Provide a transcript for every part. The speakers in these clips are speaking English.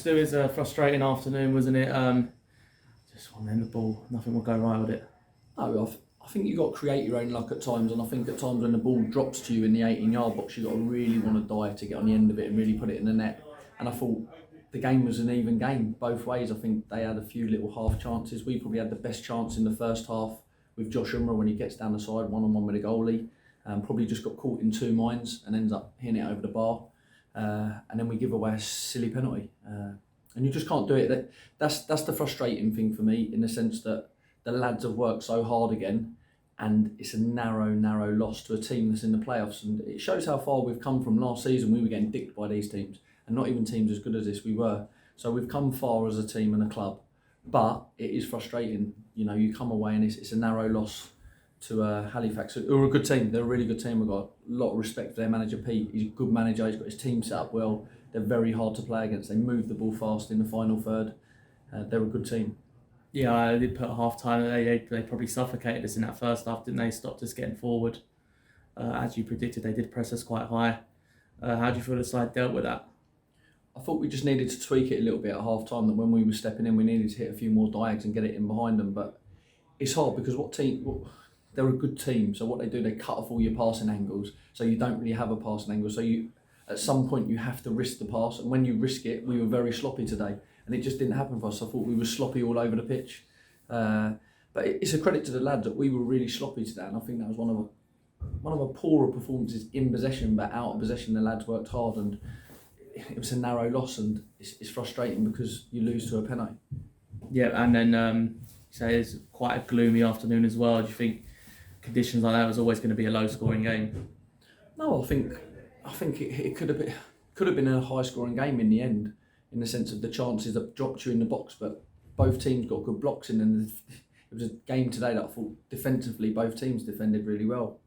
Stu, is a frustrating afternoon, wasn't it? Just one end the ball, nothing will go right with it. No, I think you've got to create your own luck at times, and I think at times when the ball drops to you in the 18-yard box, you've got to really want to dive to get on the end of it and really put it in the net. And I thought the game was an even game both ways. I think they had a few little half chances. We probably had the best chance in the first half with Josh Umrah when he gets down the side one-on-one with the goalie. Probably just got caught in two minds and ends up hitting it over the bar. And then we give away a silly penalty. And you just can't do it. That's the frustrating thing for me, in the sense that the lads have worked so hard again, and it's a narrow loss to a team that's in the playoffs. And it shows how far we've come from last season. We were getting dicked by these teams, and not even teams as good as this we were. So we've come far as a team and a club, but it is frustrating. You know, you come away and it's a narrow loss to Halifax, who are a good team. They're a really good team. We've got a lot of respect for their manager, Pete. He's a good manager. He's got his team set up well. They're very hard to play against. They move the ball fast in the final third. They're a good team. Yeah, I did put half time. They probably suffocated us in that first half, didn't they? Stopped us getting forward. As you predicted, they did press us quite high. How do you feel the side dealt with that? I thought we just needed to tweak it a little bit at half time, that when we were stepping in, we needed to hit a few more diags and get it in behind them. But it's hard because they're a good team. So what they do, they cut off all your passing angles. So you don't really have a passing angle. So at some point you have to risk the pass. And when you risk it, we were very sloppy today. And it just didn't happen for us. I thought we were sloppy all over the pitch. But it's a credit to the lads that we were really sloppy today. And I think that was one of our poorer performances in possession, but out of possession the lads worked hard, and it was a narrow loss, and it's frustrating because you lose to a penalty. Yeah, and then you say it's quite a gloomy afternoon as well. Do you think conditions like that was always going to be a low scoring game? No, I think it could have been a high scoring game in the end, in the sense of the chances that dropped you in the box, but both teams got good blocks in, and it was a game today that I thought defensively both teams defended really well.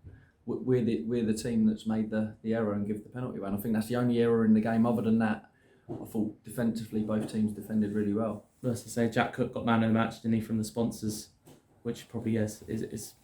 We're the team that's made the error and give the penalty away, and I think that's the only error in the game. Other than that, I thought defensively both teams defended really well. As I say, Jack Cook got man of the match, didn't he, from the sponsors, which probably is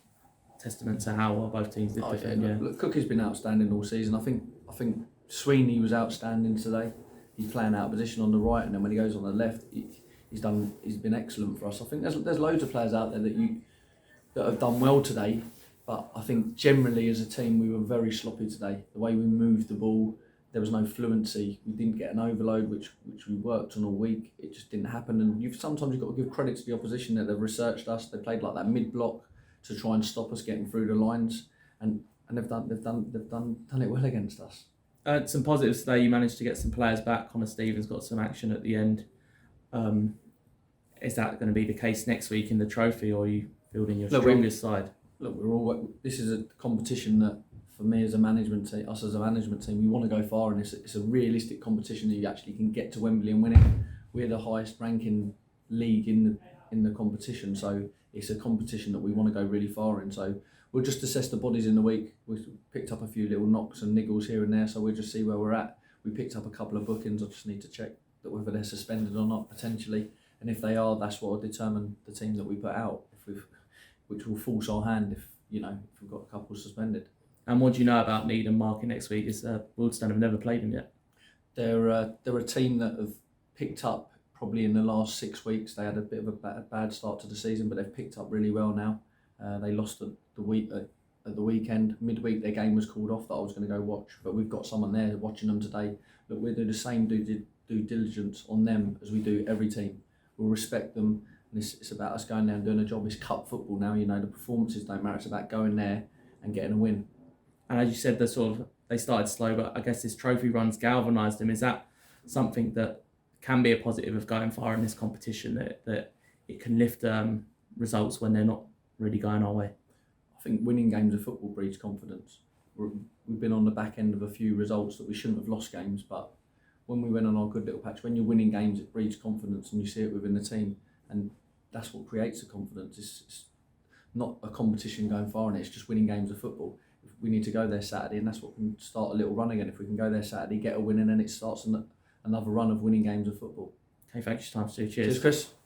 testament to how well both teams did defend. Yeah. Look, Cook has been outstanding all season. I think Sweeney was outstanding today. He's playing out of position on the right, and then when he goes on the left, he's been excellent for us. I think there's loads of players out there that have done well today. But I think generally as a team we were very sloppy today. The way we moved the ball, there was no fluency. We didn't get an overload, which we worked on all week. It just didn't happen. And sometimes you've got to give credit to the opposition that they've researched us. They played like that mid-block to try and stop us getting through the lines, and they've done it well against us. Some positives today. You managed to get some players back. Connor Stevens got some action at the end. Is that going to be the case next week in the trophy, or are you fielding your strongest side? Look, this is a competition that, for me as a management team, us as a management team, we want to go far, and it's a realistic competition that you actually can get to Wembley and win it. We're the highest ranking league in the competition, so it's a competition that we want to go really far in. So we'll just assess the bodies in the week. We've picked up a few little knocks and niggles here and there, so we'll just see where we're at. We picked up a couple of bookings. I just need to check that whether they're suspended or not, potentially, and if they are, that's what will determine the team that we put out. Which will force our hand if we've got a couple suspended. And what do you know about Mead and Market next week? Wildston have never played them yet. They're a team that have picked up probably in the last 6 weeks. They had a bit of a bad start to the season, but they've picked up really well now. They lost at the weekend. Midweek their game was called off that I was going to go watch, but we've got someone there watching them today. Look, we'll do the same due diligence on them as we do every team. We'll respect them. And it's about us going there and doing a job. It's cup football now, the performances don't matter. It's about going there and getting a win. And as you said, they started slow, but I guess this trophy run's galvanised them. Is that something that can be a positive of going far in this competition, that it can lift results when they're not really going our way? I think winning games of football breeds confidence. We've been on the back end of a few results that we shouldn't have lost games, but when we went on our good little patch, when you're winning games, it breeds confidence, and you see it within the team. And that's what creates the confidence. It's not a competition going far, and it's just winning games of football. We need to go there Saturday, and that's what can start a little run again. If we can go there Saturday, get a win, and then it starts another run of winning games of football. Okay, thanks for your time, Stu. Cheers. Cheers, Chris.